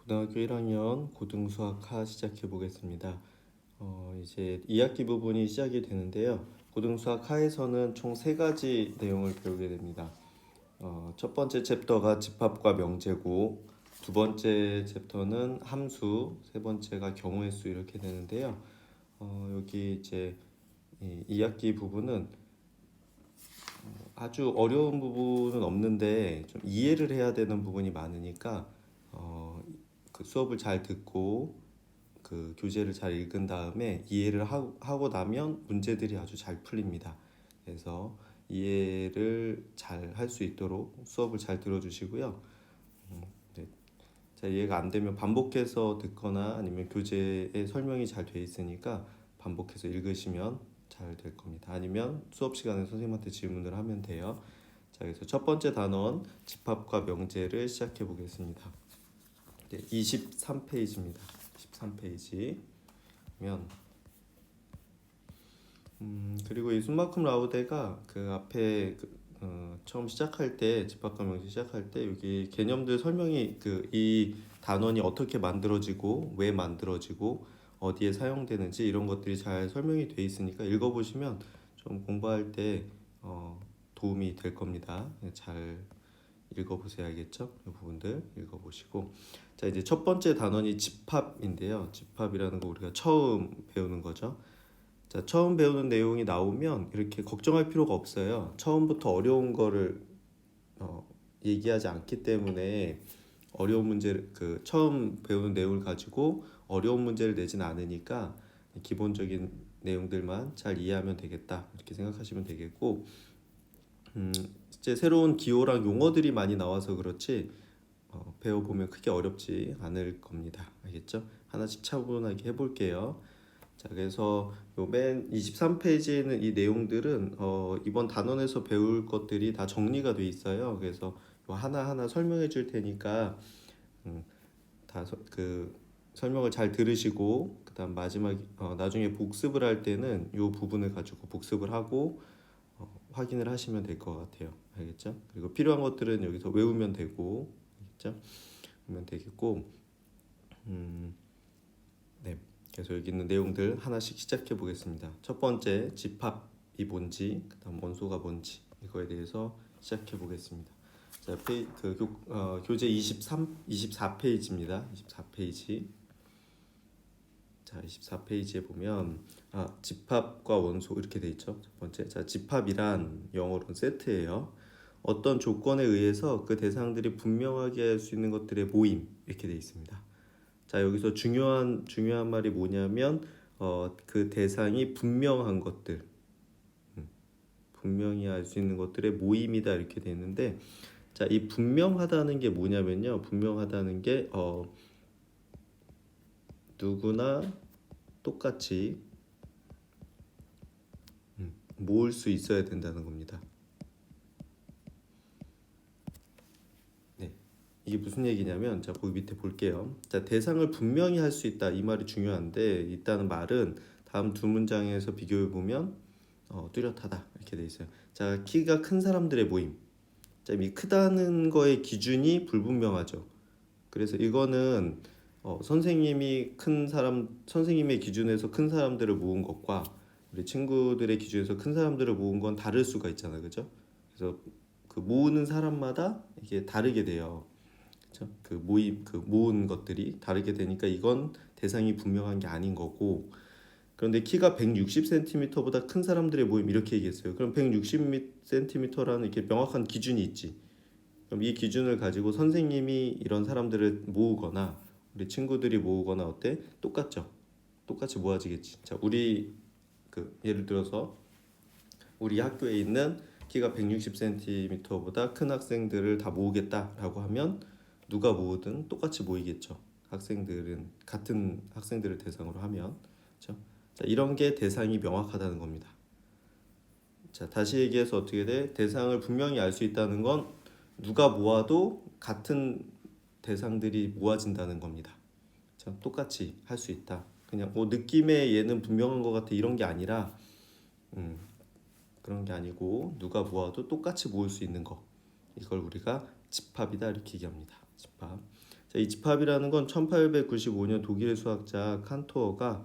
고등학교 1학년 고등수학하 시작해 보겠습니다. 이제 2학기 부분이 시작이 되는데요. 고등수학하에서는 총 3가지 내용을 배우게 됩니다. 첫 번째 챕터가 집합과 명제고, 두 번째 챕터는 함수, 세 번째가 경우의 수 이렇게 되는데요. 여기 이제 이 2학기 부분은 아주 어려운 부분은 없는데 좀 이해를 해야 되는 부분이 많으니까 그 수업을 잘 듣고 그 교재를 잘 읽은 다음에 이해를 하고 나면 문제들이 아주 잘 풀립니다. 그래서 이해를 잘 할 수 있도록 수업을 잘 들어주시고요. 네. 자, 이해가 안 되면 반복해서 듣거나 아니면 교재에 설명이 잘 돼 있으니까 반복해서 읽으시면 잘 될 겁니다. 아니면 수업 시간에 선생님한테 질문을 하면 돼요. 자, 그래서 첫 번째 단원 집합과 명제를 시작해 보겠습니다. 네, 23페이지입니다. 23페이지면 그리고 이 숨마쿰 라우데가 그 앞에 처음 시작할 때 집합과 명제 시작할 때 여기 개념들 설명이 이 단원이 어떻게 만들어지고 왜 만들어지고 어디에 사용되는지 이런 것들이 잘 설명이 돼 있으니까 읽어보시면 좀 공부할 때 도움이 될 겁니다. 잘 읽어보셔야 알겠죠? 이 부분들 읽어보시고 자, 이제 첫 번째 단원이 집합인데요. 집합이라는 거 우리가 처음 배우는 거죠. 자, 처음 배우는 내용이 나오면 이렇게 걱정할 필요가 없어요. 처음부터 어려운 거를 얘기하지 않기 때문에 어려운 문제를 처음 배우는 내용을 가지고 어려운 문제를 내진 않으니까 기본적인 내용들만 잘 이해하면 되겠다 이렇게 생각하시면 되겠고 이제 새로운 기호랑 용어들이 많이 나와서 그렇지 배워보면 크게 어렵지 않을 겁니다. 알겠죠? 하나씩 차분하게 해볼게요. 자, 그래서 요 맨 23페이지에는 이 내용들은 이번 단원에서 배울 것들이 다 정리가 돼 있어요. 그래서 요 하나하나 설명해 줄 테니까 그 설명을 잘 들으시고 그다음 마지막 나중에 복습을 할 때는 요 부분을 가지고 복습을 하고 확인을 하시면 될 것 같아요. 알겠죠? 그리고 필요한 것들은 여기서 외우면 되고, 알겠죠? 외우면 되겠고, 네. 그래서 여기 있는 내용들 하나씩 시작해 보겠습니다. 첫 번째 집합이 뭔지, 그다음 원소가 뭔지 이거에 대해서 시작해 보겠습니다. 자, 교재 24페이지입니다. 24페이지. 자, 24페이지에 보면 집합과 원소 이렇게 돼 있죠. 첫 번째, 자, 집합이란 영어로는 세트예요. 어떤 조건에 의해서 그 대상들이 분명하게 할 수 있는 것들의 모임 이렇게 돼 있습니다. 자, 여기서 중요한 말이 뭐냐면 그 대상이 분명한 것들, 분명히 알 수 있는 것들의 모임이다 이렇게 돼 있는데, 자, 이 분명하다는 게 뭐냐면요, 분명하다는 게 누구나 똑같이 모을 수 있어야 된다는 겁니다. 네, 이게 무슨 얘기냐면, 자, 거기 밑에 볼게요. 자, 대상을 분명히 할 수 있다 이 말이 중요한데, 있다는 말은 다음 두 문장에서 비교해 보면 뚜렷하다 이렇게 돼 있어요. 자, 키가 큰 사람들의 모임. 자, 이 크다는 거의 기준이 불분명하죠. 그래서 이거는 선생님의 기준에서 큰 사람들을 모은 것과 우리 친구들의 기준에서 큰 사람들을 모은 건 다를 수가 있잖아요, 그죠? 그래서 그 모으는 사람마다 이게 다르게 돼요. 그렇죠? 그 모은 것들이 다르게 되니까 이건 대상이 분명한 게 아닌 거고 그런데 키가 160cm보다 큰 사람들의 모임 이렇게 얘기했어요. 그럼 160cm라는 이렇게 명확한 기준이 있지. 그럼 이 기준을 가지고 선생님이 이런 사람들을 모으거나 우리 친구들이 모으거나 어때? 똑같죠. 똑같이 모아지겠지. 자, 우리 예를 들어서 우리 학교에 있는 키가 160cm보다 큰 학생들을 다 모으겠다라고 하면 누가 모으든 똑같이 모이겠죠. 학생들은 같은 학생들을 대상으로 하면 그렇죠? 자, 이런 게 대상이 명확하다는 겁니다. 자, 다시 얘기해서 어떻게 돼? 대상을 분명히 알 수 있다는 건 누가 모아도 같은 대상들이 모아진다는 겁니다. 자, 똑같이 할 수 있다. 그냥 느낌에 얘는 분명한 것 같아 이런 게 아니라 그런 게 아니고 누가 모아도 똑같이 모을 수 있는 거 이걸 우리가 집합이다 이렇게 얘기합니다. 집합. 자, 이 집합이라는 건 1895년 독일의 수학자 칸토어가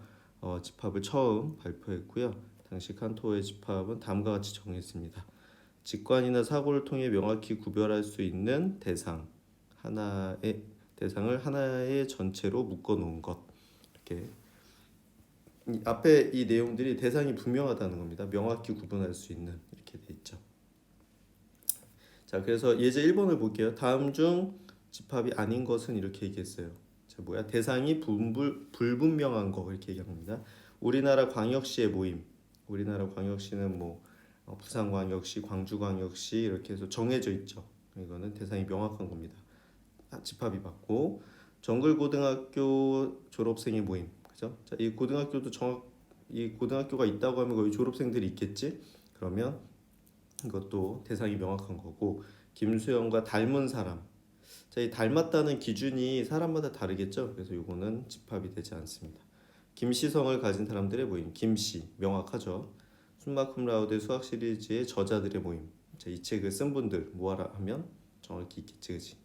집합을 처음 발표했고요. 당시 칸토어의 집합은 다음과 같이 정했습니다. 직관이나 사고를 통해 명확히 구별할 수 있는 대상을 하나의 전체로 묶어 놓은 것. 이렇게 앞에 이 내용들이 대상이 분명하다는 겁니다. 명확히 구분할 수 있는 이렇게 돼 있죠. 자, 그래서 예제 1번을 볼게요. 다음 중 집합이 아닌 것은 이렇게 얘기했어요. 자, 뭐야? 대상이 불분명한 거 이렇게 얘기합니다. 우리나라 광역시의 모임. 우리나라 광역시는 뭐 부산광역시, 광주광역시 이렇게 해서 정해져 있죠. 이거는 대상이 명확한 겁니다. 집합이 맞고 정글고등학교 졸업생의 모임. 그죠? 자, 이 고등학교가 있다고 하면 거기 졸업생들이 있겠지? 그러면 이것도 대상이 명확한 거고 김수영과 닮은 사람. 자, 이 닮았다는 기준이 사람마다 다르겠죠. 그래서 이거는 집합이 되지 않습니다. 김시성을 가진 사람들의 모임. 김씨 명확하죠. 숨마쿰 라우드의 수학 시리즈의 저자들의 모임. 자, 이 책을 쓴 분들 모아라 하면 정확히 있겠지, 그지?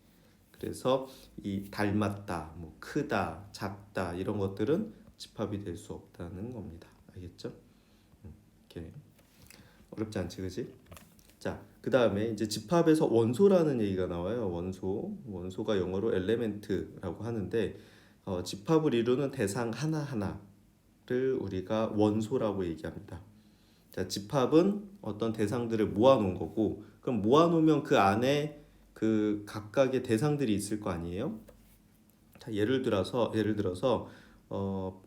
그래서 이 닮았다, 뭐 크다, 작다 이런 것들은 집합이 될 수 없다는 겁니다. 알겠죠? 이렇게 어렵지 않지, 그지? 자, 그 다음에 이제 집합에서 원소라는 얘기가 나와요. 원소가 영어로 element라고 하는데 집합을 이루는 대상 하나하나를 우리가 원소라고 얘기합니다. 자, 집합은 어떤 대상들을 모아놓은 거고, 그럼 모아놓으면 그 안에 그 각각의 대상들이 있을 거 아니에요? 자, 예를 들어서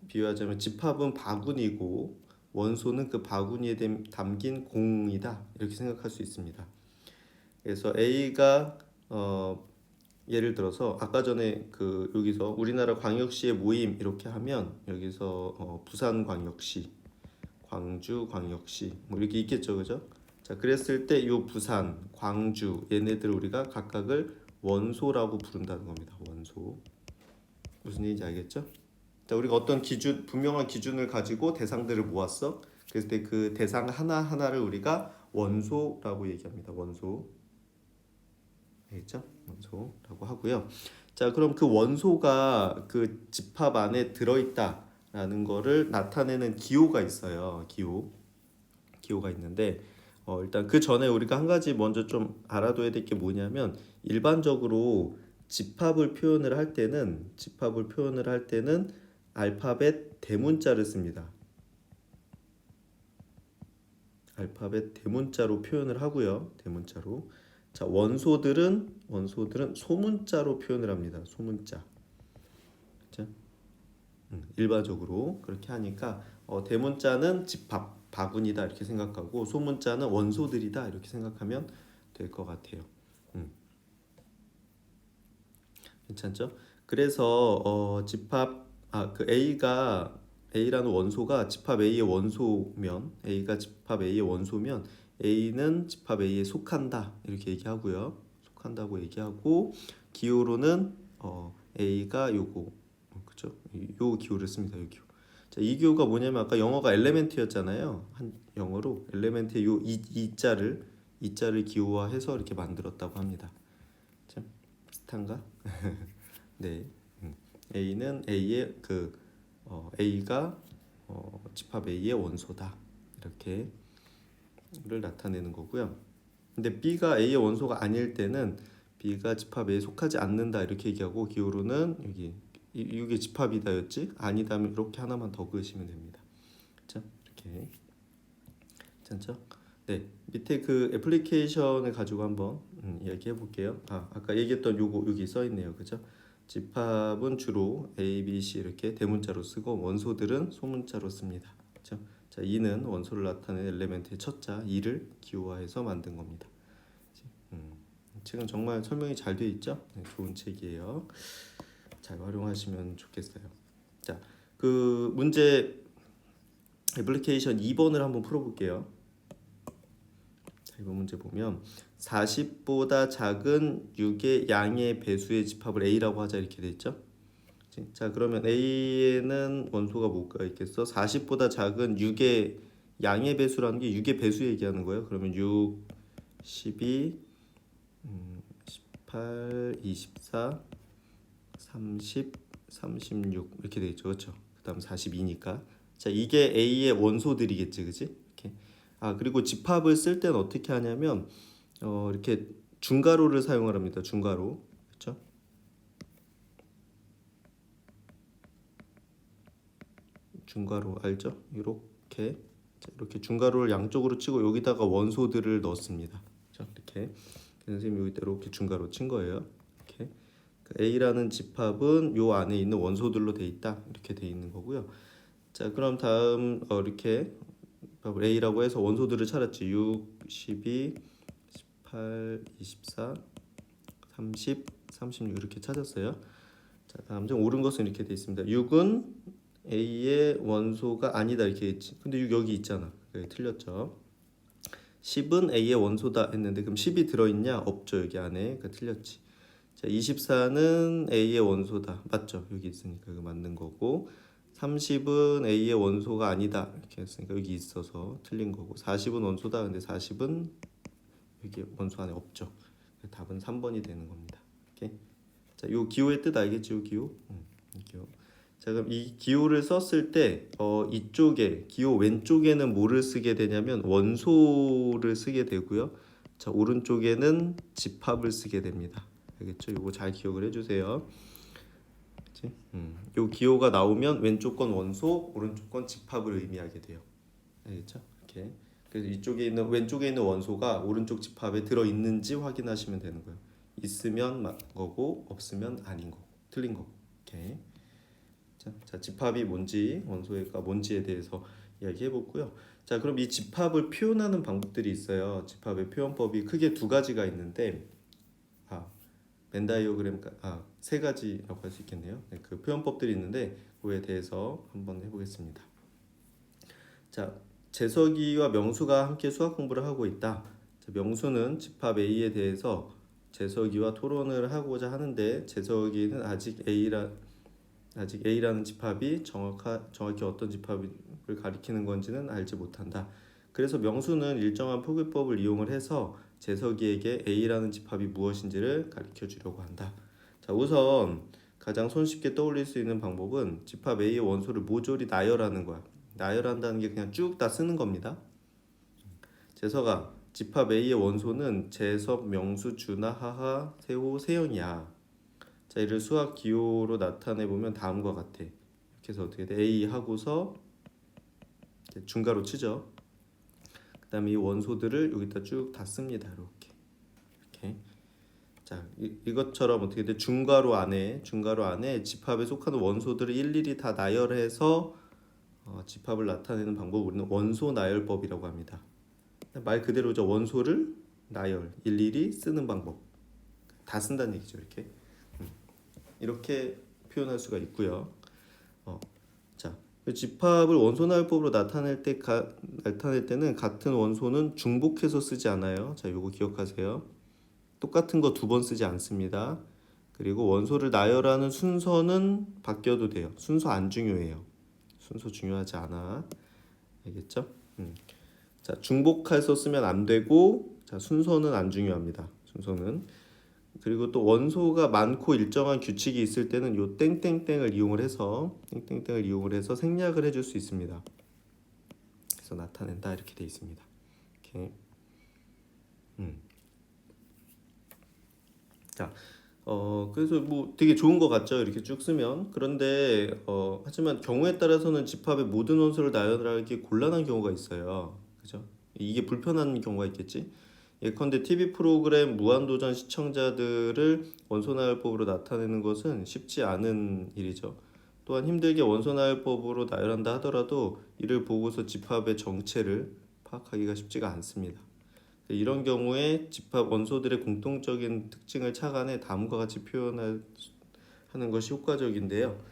비유하자면 집합은 바구니고 원소는 그 바구니에 담긴 공이다 이렇게 생각할 수 있습니다. 그래서 A가 예를 들어서 아까 전에 그 여기서 우리나라 광역시의 모임 이렇게 하면 여기서 부산광역시, 광주광역시 뭐 이렇게 있겠죠, 그죠? 자, 그랬을 때 이 부산, 광주 얘네들 우리가 각각을 원소라고 부른다는 겁니다. 원소. 무슨 얘기인지 알겠죠? 자, 우리가 어떤 분명한 기준을 가지고 대상들을 모았어. 그랬을 때 그 대상 하나하나를 우리가 원소라고 얘기합니다. 원소. 알겠죠? 원소라고 하고요. 자, 그럼 그 원소가 그 집합 안에 들어있다라는 거를 나타내는 기호가 있어요. 기호가 있는데 일단 그 전에 우리가 한 가지 먼저 좀 알아둬야 될 게 뭐냐면 일반적으로 집합을 표현을 할 때는 알파벳 대문자를 씁니다. 알파벳 대문자로 표현을 하고요. 대문자로. 자, 원소들은 소문자로 표현을 합니다. 소문자. 그렇죠? 일반적으로 그렇게 하니까 대문자는 집합, 바구니다 이렇게 생각하고 소문자는 원소들이다 이렇게 생각하면 될 것 같아요. 괜찮죠? 그래서 그 A라는 원소가 집합 A의 원소면 A는 집합 A에 속한다 이렇게 얘기하고요. 속한다고 얘기하고 기호로는 A가 요거 그죠? 요 기호를 씁니다. 요 기호. 자, 이 기호가 뭐냐면 아까 영어가 엘레멘트였잖아요. 한 영어로 엘레멘트의 요 이자를 기호화해서 이렇게 만들었다고 합니다. 참 비슷한가? 네. A는 A의 A가 집합 A의 원소다. 이렇게를 나타내는 거고요. 근데 B가 A의 원소가 아닐 때는 B가 집합 A에 속하지 않는다 이렇게 얘기하고 기호로는 이게 집합이다였지? 아니다면 이렇게 하나만 더 그으시면 됩니다. 그렇죠? 이렇게 괜찮죠? 네, 밑에 그 애플리케이션을 가지고 한번 이야기해 볼게요. 아까 얘기했던 요거 여기 써 있네요. 그죠? 집합은 주로 A, B, C 이렇게 대문자로 쓰고 원소들은 소문자로 씁니다. 그렇죠? 자, 2는 원소를 나타내는 엘레멘트의 첫 자 2를 기호화해서 만든 겁니다. 책은 정말 설명이 잘 되어 있죠? 네, 좋은 책이에요. 잘 활용하시면 좋겠어요. 자, 그 문제 애플리케이션 2번을 한번 풀어볼게요. 자, 이번 문제 보면 40보다 작은 6의 양의 배수의 집합을 A라고 하자 이렇게 돼 있죠. 자, 그러면 A에는 원소가 뭐가 있겠어? 40보다 작은 6의 양의 배수라는 게 6의 배수 얘기하는 거예요. 그러면 6, 12, 18, 24, 30, 36 이렇게 돼 있죠, 그렇죠? 그다음 42니까. 자, 이게 A의 원소들이겠지, 그지? 이렇게. 아, 그리고 집합을 쓸 때는 어떻게 하냐면 이렇게 중괄호를 사용을 합니다. 중괄호, 그렇죠? 중괄호 알죠? 이렇게. 자, 이렇게 중괄호를 양쪽으로 치고 여기다가 원소들을 넣습니다. 자, 이렇게. 선생님이 여기다 이렇게 중괄호 친 거예요. 이렇게. A라는 집합은 요 안에 있는 원소들로 돼 있다. 이렇게 돼 있는 거고요. 자, 그럼 다음 이렇게 A라고 해서 원소들을 찾았지. 6, 12, 18, 24, 30, 36 이렇게 찾았어요. 자, 다음 좀 옳은 것은 이렇게 돼 있습니다. 6은 A의 원소가 아니다 이렇게 했지. 근데 6 여기 있잖아. 그게 틀렸죠. 10은 A의 원소다 했는데 그럼 10이 들어있냐? 없죠. 여기 안에. 그러니까 틀렸지. 자, 24는 A의 원소다. 맞죠? 여기 있으니까 그 맞는 거고 30은 A의 원소가 아니다. 이렇게 했으니까 여기 있어서 틀린 거고 40은 원소다. 근데 40은 여기 원소 안에 없죠. 답은 3번이 되는 겁니다. 이렇게. 자, 요 기호의 뜻 알겠죠? 요 기호. 이 기호. 자, 그럼 이 기호를 썼을 때 이쪽에 기호 왼쪽에는 뭐를 쓰게 되냐면 원소를 쓰게 되고요. 자, 오른쪽에는 집합을 쓰게 됩니다. 알겠죠? 이거 잘 기억을 해주세요. 그치? 요 기호가 나오면 왼쪽 건 원소, 오른쪽 건 집합을 의미하게 돼요. 알겠죠? 이렇게. 그래서 이쪽에 있는 왼쪽에 있는 원소가 오른쪽 집합에 들어 있는지 확인하시면 되는 거예요. 있으면 맞는 거고 없으면 아닌 거고 틀린 거고. 이렇게. 자, 집합이 뭔지 원소가 뭔지에 대해서 이야기해 보고요. 자, 그럼 이 집합을 표현하는 방법들이 있어요. 집합의 표현법이 크게 두 가지가 있는데 벤 다이어그램 세 가지라고 할 수 있겠네요. 네, 그 표현법들이 있는데 그에 대해서 한번 해보겠습니다. 자, 재석이와 명수가 함께 수학 공부를 하고 있다. 자, 명수는 집합 A에 대해서 재석이와 토론을 하고자 하는데 재석이는 아직 A라는 집합이 정확히 어떤 집합을 가리키는 건지는 알지 못한다. 그래서 명수는 일정한 표기법을 이용을 해서 재석이에게 A라는 집합이 무엇인지를 가르쳐 주려고 한다. 자, 우선 가장 손쉽게 떠올릴 수 있는 방법은 집합 A의 원소를 모조리 나열하는 거야. 나열한다는 게 그냥 쭉 다 쓰는 겁니다. 재석아, 집합 A의 원소는 재석, 명수, 준하, 하하, 세호, 세영이야. 자, 이를 수학 기호로 나타내 보면 다음과 같아. 이렇게 해서 어떻게 돼? A 하고서 중괄호 치죠. 그다음에 이 원소들을 여기다 쭉 다 씁니다. 이렇게. 자, 이것처럼 어떻게 돼? 중괄호 안에 집합에 속하는 원소들을 일일이 다 나열해서 집합을 나타내는 방법을 우리는 원소 나열법이라고 합니다. 말 그대로죠. 원소를 나열, 일일이 쓰는 방법. 다 쓴다는 얘기죠. 이렇게 표현할 수가 있고요. 자, 집합을 원소 나열법으로 나타낼 때는 같은 원소는 중복해서 쓰지 않아요. 자, 요거 기억하세요. 똑같은 거 두 번 쓰지 않습니다. 그리고 원소를 나열하는 순서는 바뀌어도 돼요. 순서 안 중요해요. 순서 중요하지 않아. 알겠죠? 자, 중복해서 쓰면 안 되고, 자, 순서는 안 중요합니다. 순서는. 그리고 또 원소가 많고 일정한 규칙이 있을 때는 요 땡땡땡을 이용을 해서 생략을 해줄 수 있습니다. 그래서 나타낸다 이렇게 돼 있습니다. 이렇게. 자, 그래서 뭐 되게 좋은 것 같죠? 이렇게 쭉 쓰면. 그런데 하지만 경우에 따라서는 집합의 모든 원소를 나열하기 곤란한 경우가 있어요. 그죠? 이게 불편한 경우가 있겠지? 예컨대 TV 프로그램 무한도전 시청자들을 원소나열법으로 나타내는 것은 쉽지 않은 일이죠. 또한 힘들게 원소나열법으로 나열한다 하더라도 이를 보고서 집합의 정체를 파악하기가 쉽지가 않습니다. 이런 경우에 집합 원소들의 공통적인 특징을 착안해 다음과 같이 표현하는 것이 효과적인데요.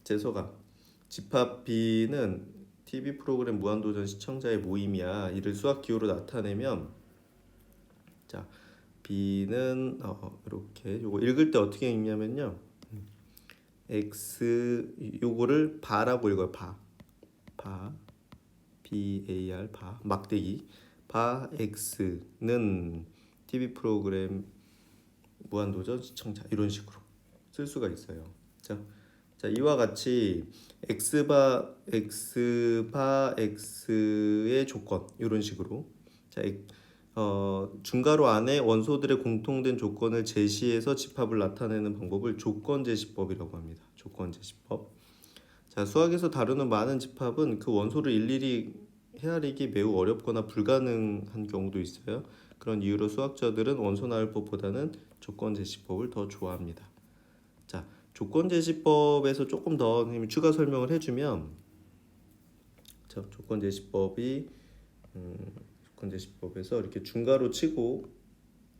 재석아, 집합 B는 TV 프로그램 무한도전 시청자의 모임이야. 이를 수학 기호로 나타내면 자, B는 이렇게 요거 읽을 때 어떻게 읽냐면요. X 요거를 바라고 읽어요. 바. BAR 바 막대기. 바 X는 TV 프로그램 무한도전 시청자 이런 식으로. 쓸 수가 있어요. 자, 이와 같이 x바 x의 조건 이런 식으로 자, 중괄호 안에 원소들의 공통된 조건을 제시해서 집합을 나타내는 방법을 조건제시법이라고 합니다. 조건제시법. 자, 수학에서 다루는 많은 집합은 그 원소를 일일이 헤아리기 매우 어렵거나 불가능한 경우도 있어요. 그런 이유로 수학자들은 원소나열법보다는 조건제시법을 더 좋아합니다. 자, 조건제시법에서 조금 더 선생님이 추가 설명을 해주면, 자, 조건제시법에서 이렇게 중괄호 치고,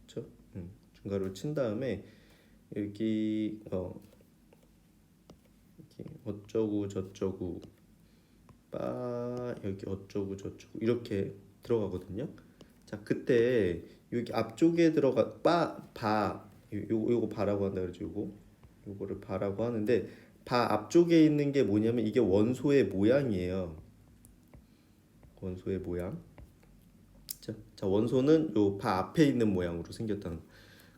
그렇죠? 중괄호 친 다음에 여기 이렇게 어쩌고 저쩌고 여기 어쩌고 저쩌고 이렇게 들어가거든요. 자, 그때 여기 앞쪽에 들어가 요거 바라고 한다 그러죠. 요거를 바라고 하는데 바 앞쪽에 있는 게 뭐냐면 이게 원소의 모양이에요. 원소의 모양. 자, 원소는 요 바 앞에 있는 모양으로 생겼다는 거.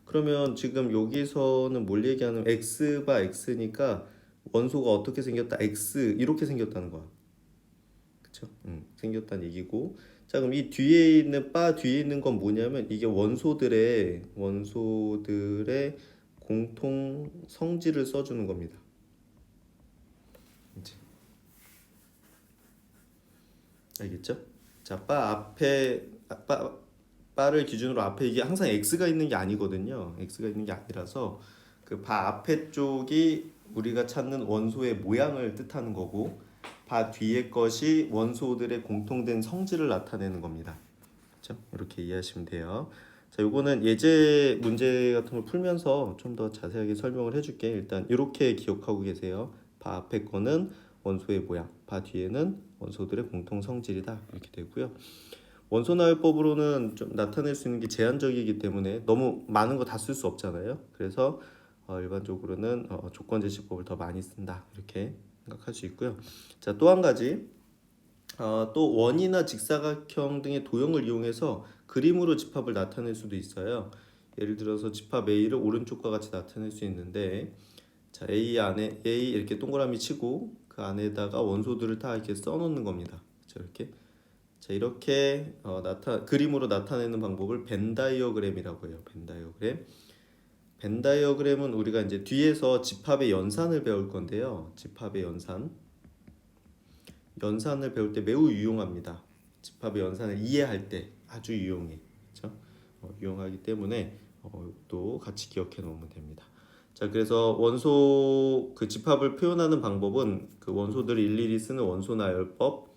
그러면 지금 여기서는 뭘 얘기하는 x바 x니까 원소가 어떻게 생겼다? x 이렇게 생겼다는 거야. 그쵸? 생겼다는 얘기고. 자, 그럼 이 뒤에 있는 바 뒤에 있는 건 뭐냐면 이게 원소들의 공통 성질을 써주는 겁니다. 이제 알겠죠? 자, 바를 기준으로 앞에 이게 항상 x가 있는 게 아니거든요. x가 있는 게 아니라서 그 바 앞에 쪽이 우리가 찾는 원소의 모양을 뜻하는 거고 바 뒤에 것이 원소들의 공통된 성질을 나타내는 겁니다. 그렇죠? 이렇게 이해하시면 돼요. 자, 요거는 예제 문제 같은 걸 풀면서 좀 더 자세하게 설명을 해줄게. 일단 이렇게 기억하고 계세요. 바 앞에 거는 원소의 모양, 바 뒤에는 원소들의 공통 성질이다 이렇게 되고요. 원소나열법으로는 좀 나타낼 수 있는 게 제한적이기 때문에 너무 많은 거 다 쓸 수 없잖아요. 그래서 일반적으로는 조건제시법을 더 많이 쓴다 이렇게 생각할 수 있고요. 자, 또 한 가지 또 원이나 직사각형 등의 도형을 이용해서 그림으로 집합을 나타낼 수도 있어요. 예를 들어서 집합 A를 오른쪽과 같이 나타낼 수 있는데 자, A 안에 A 이렇게 동그라미 치고 그 안에다가 원소들을 다 이렇게 써놓는 겁니다. 자, 이렇게 그림으로 나타내는 방법을 벤 다이어그램이라고 해요. 벤 다이어그램은 우리가 이제 뒤에서 집합의 연산을 배울 건데요. 집합의 연산을 배울 때 매우 유용합니다. 집합의 연산을 이해할 때 아주 유용해. 그렇죠? 유용하기 때문에 또 같이 기억해 놓으면 됩니다. 자, 그래서 원소 그 집합을 표현하는 방법은 그 원소들을 일일이 쓰는 원소나열법,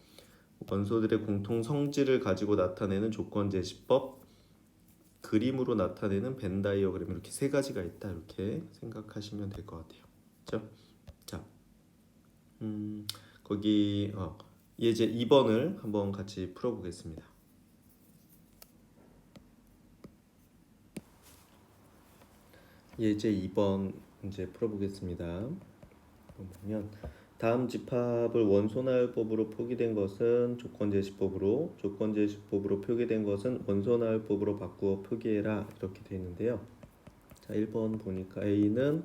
원소들의 공통 성질을 가지고 나타내는 조건제시법, 그림으로 나타내는 벤 다이어그램 이렇게 세 가지가 있다 이렇게 생각하시면 될 것 같아요. 그렇죠? 자, 거기 예제 2번을 한번 같이 풀어보겠습니다. 예제 2번 이제 풀어보겠습니다. 보면 다음 집합을 원소나열법으로 표기된 것은 조건제시법으로, 조건제시법으로 표기된 것은 원소나열법으로 바꾸어 표기해라 이렇게 되어 있는데요. 자, 1번 보니까 A는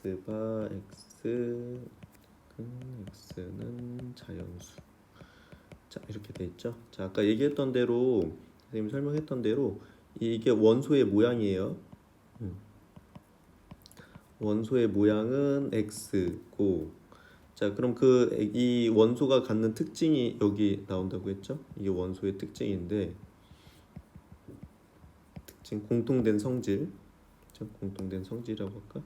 x바 x는 자연수. 자, 이렇게 돼 있죠. 자, 아까 얘기했던 대로 선생님이 설명했던 대로 이게 원소의 모양이에요. 원소의 모양은 x고, 자, 그럼 이 원소가 갖는 특징이 여기 나온다고 했죠? 이게 원소의 특징인데 특징 공통된 성질, 공통된 성질이라고 할까?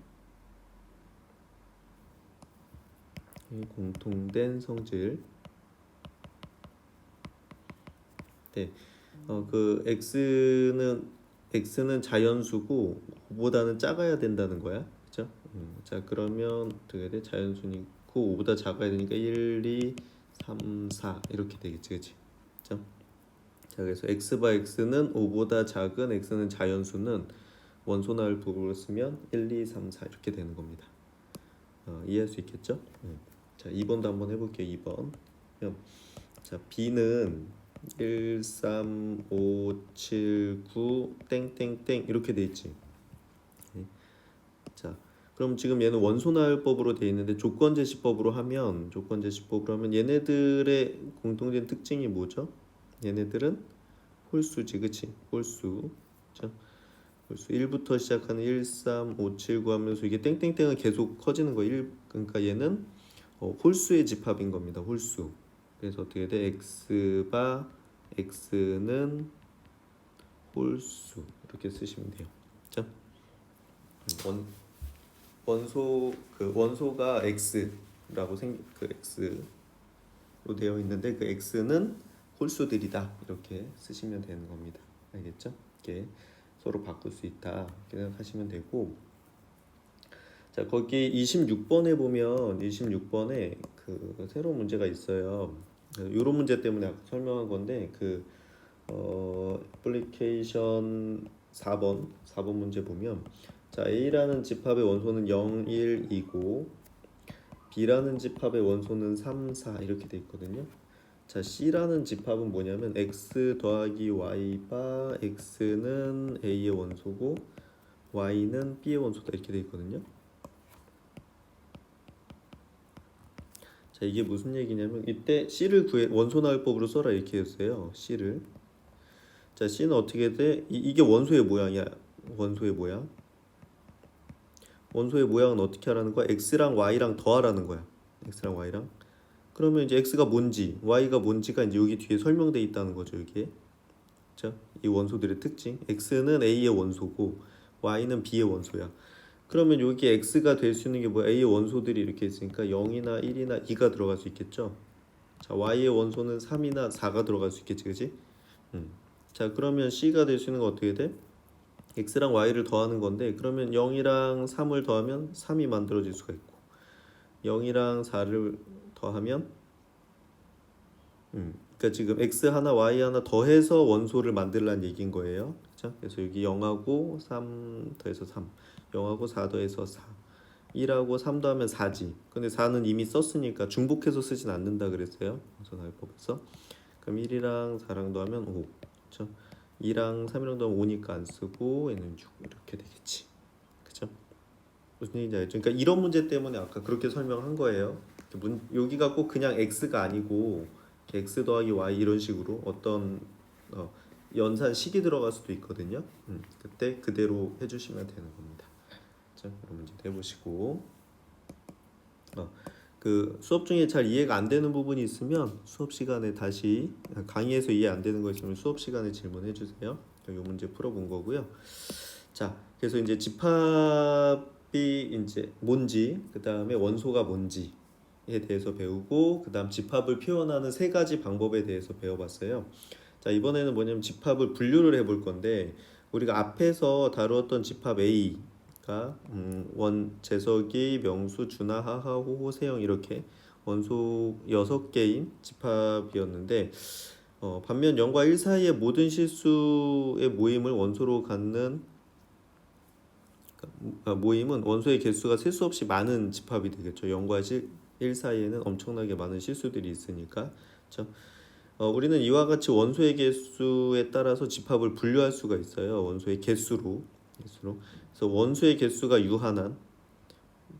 공통된 성질. 네, 그 x는 자연수고 5보다는 작아야 된다는 거야, 그죠? 자, 그러면 어떻게 돼? 자연수니고 5보다 작아야 되니까 1, 2, 3, 4 이렇게 되겠지, 그렇지? 그죠? 자, 그래서 x바 x는 5보다 작은 x는 자연수는 원소나열법으로 쓰면 1, 2, 3, 4 이렇게 되는 겁니다. 이해할 수 있겠죠? 자, 2번도 한번 해볼게요. 2번. 자, b는 1, 3, 5, 7, 9 땡땡땡 이렇게 돼 있지. 자, 그럼 지금 얘는 원소나열법으로 돼 있는데 조건제시법으로 하면 얘네들의 공통된 특징이 뭐죠? 얘네들은 홀수지, 그치? 홀수. 그쵸? 홀수 1부터 시작하는 1, 3, 5, 7, 9 하면서 이게 땡땡땡은 계속 커지는 거. 그러니까 얘는 홀수의 집합인 겁니다. 홀수. 그래서 어떻게 돼? x는 홀수 이렇게 쓰시면 돼요. 자, 원 원소가 x라고 그 x로 되어 있는데 그 x는 홀수들이다 이렇게 쓰시면 되는 겁니다. 알겠죠? 이렇게 서로 바꿀 수 있다 이렇게 생각하시면 되고, 자 거기 26번에 보면 26번에 그 새로운 문제가 있어요. 이런 문제 때문에 아까 설명한 건데 애플리케이션 4번 문제 보면, 자 A라는 집합의 원소는 0, 1, 2고 B라는 집합의 원소는 3, 4 이렇게 돼 있거든요. 자 C라는 집합은 뭐냐면 x 더하기 y가 x는 A의 원소고 y는 B의 원소다 이렇게 돼 있거든요. 자 이게 무슨 얘기냐면 이때 C를 원소나열법으로 써라 이렇게 했어요. C를. 자 C는 어떻게 돼? 이게 원소의 모양이야. 원소의 모양. 원소의 모양은 어떻게 하라는 거야? x랑 y랑 더하라는 거야. x랑 y랑. 그러면 이제 x가 뭔지, y가 뭔지가 이제 여기 뒤에 설명돼 있다는 거죠. 여기에. 그렇죠? 이 원소들의 특징. x는 a의 원소고 y는 b의 원소야. 그러면 여기 x가 될 수 있는 게 뭐야? a의 원소들이 이렇게 있으니까 0이나 1이나 2가 들어갈 수 있겠죠. 자, y의 원소는 3이나 4가 들어갈 수 있겠지, 그지? 자, 그러면 c가 될 수 있는 거 어떻게 돼? x랑 y를 더하는 건데, 그러면 0이랑 3을 더하면 3이 만들어질 수가 있고 0이랑 4를 더하면 그러니까 지금 x 하나 y 하나 더해서 원소를 만들라는 얘기인 거예요. 그렇죠? 그래서 여기 0하고 3 더해서 3, 0하고 4 더해서 4, 1하고 3 더하면 4지. 근데 4는 이미 썼으니까 중복해서 쓰진 않는다 그랬어요. 원소나열법에서. 그럼 1이랑 4랑 더하면 5. 그렇죠? 2랑 3이랑 더하면 5니까 안 쓰고 얘는 6 이렇게 되겠지. 그렇죠? 무슨 얘기인지 알죠? 그러니까 이런 문제 때문에 아까 그렇게 설명한 거예요. 여기가 꼭 그냥 x가 아니고 x 더하기 y 이런 식으로 어떤 연산식이 들어갈 수도 있거든요. 그때 그대로 해주시면 되는 겁니다. 자, 그럼 문제 해보시고 그 수업 중에 잘 이해가 안 되는 부분이 있으면 수업 시간에 다시, 강의에서 이해 안 되는 거 있으면 수업 시간에 질문해 주세요. 이 문제 풀어본 거고요. 자, 그래서 이제 집합이 이제 뭔지, 그 다음에 원소가 뭔지에 대해서 배우고, 그 다음 집합을 표현하는 세 가지 방법에 대해서 배워봤어요. 자, 이번에는 뭐냐면 집합을 분류를 해볼 건데, 우리가 앞에서 다루었던 집합 A가 재석이, 명수, 준하, 하하, 호호, 세영 이렇게 원소 6개인 집합이었는데, 반면 0과 1 사이의 모든 실수의 모임을 원소로 갖는 모임은 원소의 개수가 셀 수 없이 많은 집합이 되겠죠. 0과 1 사이에는 엄청나게 많은 실수들이 있으니까. 그렇죠? 우리는 이와 같이 원소의 개수에 따라서 집합을 분류할 수가 있어요. 원소의 개수로. 그래서 원소의 개수가 유한한,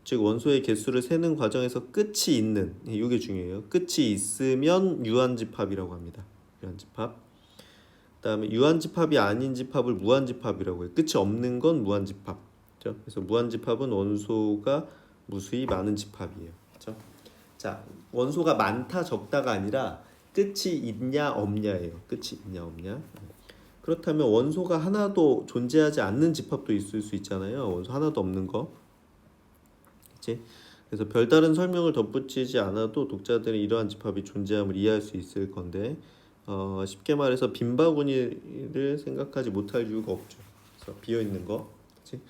즉 원소의 개수를 세는 과정에서 끝이 있는, 이게 중요해요. 끝이 있으면 유한집합이라고 합니다. 유한집합. 그다음에 유한집합이 아닌 집합을 무한집합이라고 해요. 끝이 없는 건 무한집합. 그렇죠? 그래서 무한집합은 원소가 무수히 많은 집합이에요. 그렇죠? 자, 원소가 많다 적다가 아니라 끝이 있냐 없냐예요. 끝이 있냐 없냐. 그렇다면 원소가 하나도 존재하지 않는 집합도 있을 수 있잖아요. 원소 하나도 없는 거. 그렇지? 그래서 별다른 설명을 덧붙이지 않아도 독자들이 이러한 집합이 존재함을 이해할 수 있을 건데, 쉽게 말해서 빈 바구니를 생각하지 못할 이유가 없죠. 그래서 비어 있는 거. 그렇지?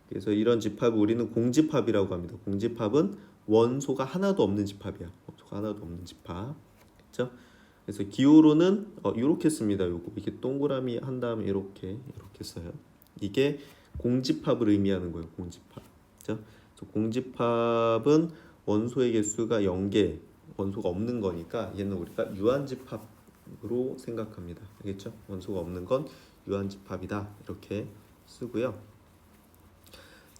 그래서 이런 집합을 우리는 공집합이라고 합니다. 공집합은 원소가 하나도 없는 집합이야. 원소가 하나도 없는 집합. 그렇죠? 그래서 기호로는 이렇게 씁니다. 요거 이렇게 동그라미 한 다음에 이렇게 써요. 이게 공집합을 의미하는 거예요. 공집합. 그렇죠? 그래서 공집합은 원소의 개수가 0개, 원소가 없는 거니까 얘는 우리가 유한집합으로 생각합니다. 알겠죠? 원소가 없는 건 유한집합이다. 이렇게 쓰고요.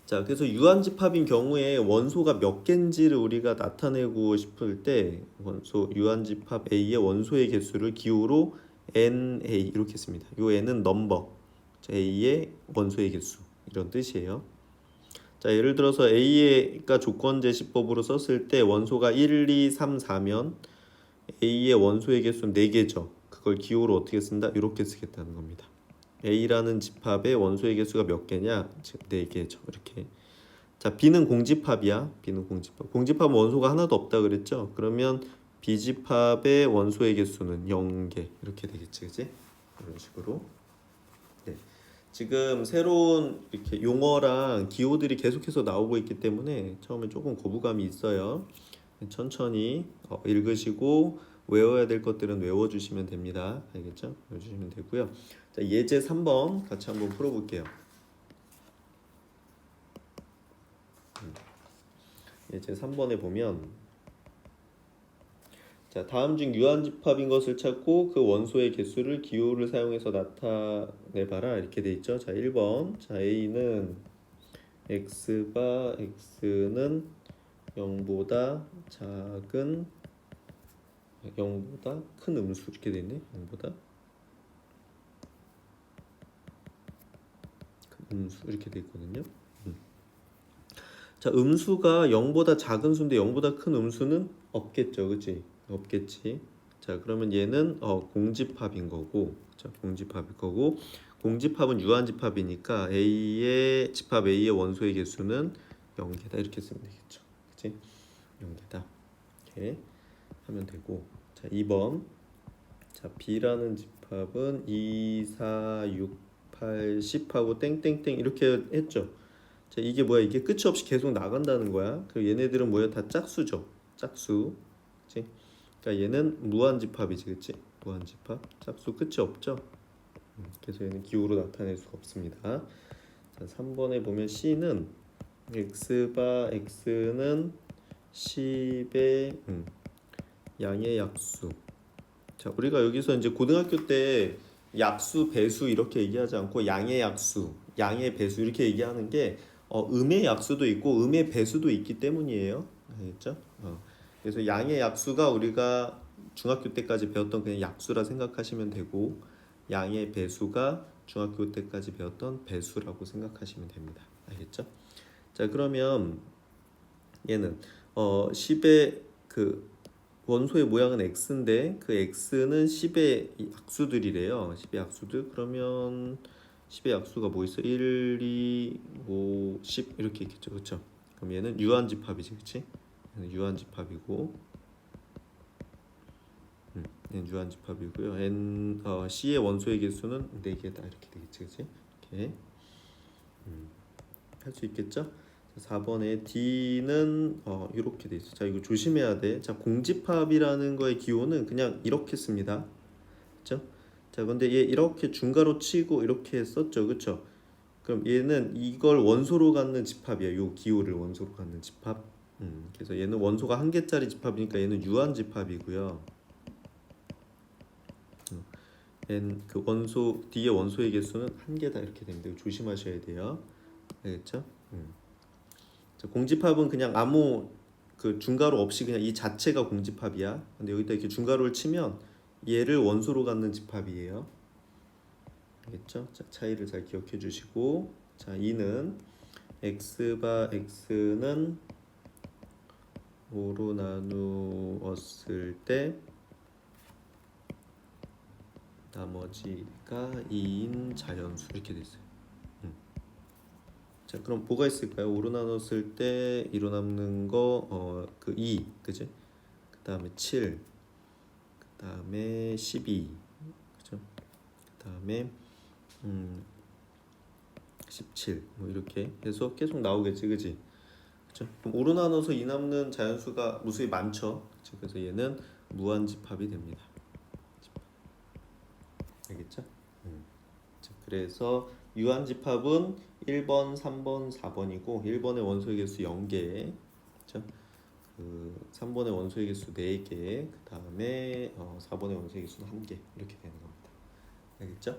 자, 그래서 유한집합인 경우에 원소가 몇 개인지를 우리가 나타내고 싶을 때 원소 유한집합 A의 원소의 개수를 기호로 NA 이렇게 씁니다. 요 N은 넘버, 자, A의 원소의 개수 이런 뜻이에요. 자, 예를 들어서 A가 조건제시법으로 썼을 때 원소가 1, 2, 3, 4면 A의 원소의 개수는 4개죠. 그걸 기호로 어떻게 쓴다? 이렇게 쓰겠다는 겁니다. A라는 집합의 원소의 개수가 몇 개냐? 지금 4개죠. 이렇게. 자, B는 공집합이야. B는 공집합. 공집합은 원소가 하나도 없다 그랬죠? 그러면 B집합의 원소의 개수는 0개. 이렇게 되겠지. 그지? 이런 식으로. 네. 지금 새로운 이렇게 용어랑 기호들이 계속해서 나오고 있기 때문에 처음에 조금 거부감이 있어요. 천천히 읽으시고 외워야 될 것들은 외워주시면 됩니다. 알겠죠? 외워주시면 되고요. 자, 예제 3번 같이 한번 풀어볼게요. 예제 3번에 보면 자, 다음 중 유한집합인 것을 찾고 그 원소의 개수를 기호를 사용해서 나타내봐라 이렇게 돼 있죠. 자, 1번. 자, A는 X바 X는 0보다 작은 0보다 큰 음수 이렇게 돼 있네. 0보다 큰 음수 이렇게 돼 있거든요. 자, 음수가 0보다 작은 수인데 0보다 큰 음수는 없겠죠. 그치? 없겠지. 자, 그러면 얘는 공집합인 거고, 자, 공집합일 거고, 공집합은 유한집합이니까 A의 집합 A의 원소의 개수는 0개다 이렇게 쓰면 되겠죠. 그치? 0개다 이렇게 하면 되고, 자, 2번. 자, B라는 집합은 2, 4, 6, 8, 10하고 땡땡땡 이렇게 했죠. 자, 이게 뭐야? 이게 끝이 없이 계속 나간다는 거야. 그리고 얘네들은 뭐야? 다 짝수죠. 짝수. 그치? 그러니까 얘는 무한집합이지, 그치? 무한집합. 짝수 끝이 없죠. 그래서 얘는 기호로 나타낼 수가 없습니다. 자, 3번에 보면 C는 X바 X는 10의 양의 약수. 자, 우리가 여기서 이제 고등학교 때 약수, 배수 이렇게 얘기하지 않고 양의 약수, 양의 배수 이렇게 얘기하는 게 음의 약수도 있고 음의 배수도 있기 때문이에요. 알겠죠? 그래서 양의 약수가 우리가 중학교 때까지 배웠던 그냥 약수라 생각하시면 되고 양의 배수가 중학교 때까지 배웠던 배수라고 생각하시면 됩니다. 알겠죠? 자, 그러면 얘는 10의 그 원소의 모양은 x인데 그 x는 10의 약수들이래요. 10의 약수들. 그러면 10의 약수가 뭐 있어? 1, 2, 5, 10 이렇게 있겠죠. 그렇죠? 그럼 얘는 유한집합이지. 그렇지? 얘는 유한집합이고 얘는 유한집합이고요. C의 원소의 개수는 4개다. 이렇게 되겠지. 그렇지? 이렇게 할 수 있겠죠? 4번에 D는 이렇게 돼 있어. 자, 이거 조심해야 돼. 자, 공집합이라는 거의 기호는 그냥 이렇게 씁니다. 그렇죠? 자, 근데 얘 이렇게 중괄호 치고 이렇게 썼죠. 그렇죠? 그럼 얘는 이걸 원소로 갖는 집합이야. 요 기호를 원소로 갖는 집합. 그래서 얘는 원소가 한 개짜리 집합이니까 얘는 유한 집합이고요. 그 원소 D의 원소의 개수는 한 개다 이렇게 됩니다. 조심하셔야 돼요. 알겠죠? 자, 공집합은 그냥 아무 그 중괄호 없이 그냥 이 자체가 공집합이야. 근데 여기다 이렇게 중괄호를 치면 얘를 원소로 갖는 집합이에요. 알겠죠? 자, 차이를 잘 기억해 주시고, 자, 2는 x바 x는 5로 나누었을 때 나머지가 2인 자연수 이렇게 됐어요. 자, 그럼 뭐가 있을까요? 5로 나눴을 때 2로 남는 거 그 2, 그지? 그 다음에 7, 그 다음에 12, 그죠? 그 다음에 17, 뭐 이렇게 해서 계속 나오겠지, 그지? 그죠? 그럼 5로 나눠서 2 남는 자연수가 무수히 많죠? 그쵸? 그래서 얘는 무한집합이 됩니다. 알겠죠? 자, 그래서 유한집합은 1번, 3번, 4번이고 1번의 원소의 개수 0개, 그렇죠? 그 3번의 원소의 개수 4개, 그 다음에 4번의 원소의 개수는 1개 이렇게 되는 겁니다. 알겠죠?